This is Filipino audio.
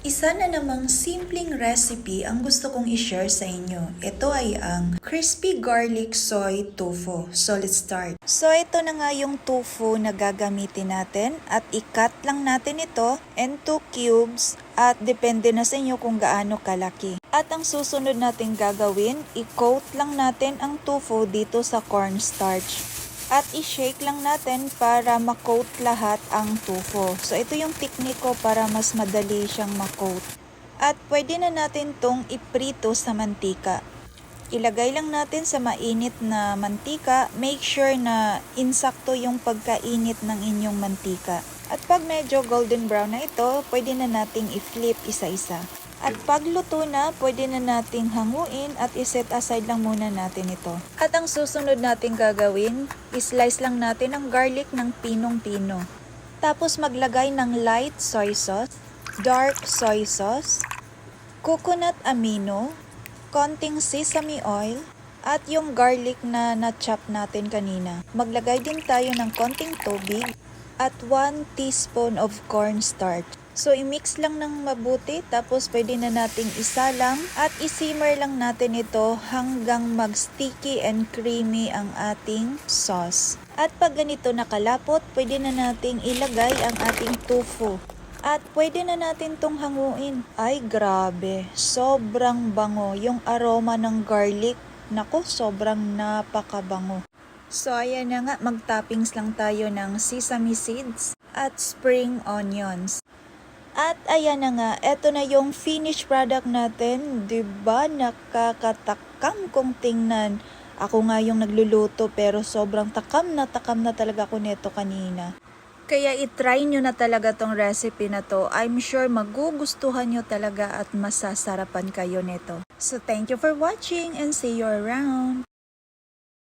Isa na namang simpleng recipe ang gusto kong i-share sa inyo. Ito ay ang crispy garlic soy tofu. So let's start. So ito na nga yung tofu na gagamitin natin at i-cut lang natin ito into cubes at depende na sa inyo kung gaano kalaki. At ang susunod natin gagawin, i-coat lang natin ang tofu dito sa cornstarch. At i-shake lang natin para ma-coat lahat ang tofu. So ito yung technique ko para mas madali siyang ma-coat. At pwede na natin tong iprito sa mantika. Ilagay lang natin sa mainit na mantika. Make sure na insakto yung pagkainit ng inyong mantika. At pag medyo golden brown na ito, pwede na nating i-flip isa-isa. At pag luto na, pwede na nating hanguin at iset aside lang muna natin ito. At ang susunod nating gagawin, islice lang natin ang garlic ng pinong-pino. Tapos maglagay ng light soy sauce, dark soy sauce, coconut amino, konting sesame oil, at yung garlic na na-chop natin kanina. Maglagay din tayo ng konting tubig at 1 teaspoon of cornstarch. So, i-mix lang ng mabuti tapos pwede na nating isalang at i-simmer lang natin ito hanggang mag-sticky and creamy ang ating sauce. At pag ganito nakalapot, pwede na nating ilagay ang ating tofu. At pwede na natin tong hanguin. Ay grabe, sobrang bango yung aroma ng garlic. Naku, sobrang napakabango. So, ayan na nga, mag-toppings lang tayo ng sesame seeds at spring onions. At ayan na nga, eto na yung finished product natin. Diba? Nakakatakam kong tingnan. Ako nga yung nagluluto pero sobrang takam na talaga ako neto kanina. Kaya itry nyo na talaga tong recipe na to. I'm sure magugustuhan nyo talaga at masasarapan kayo neto. So thank you for watching and see you around.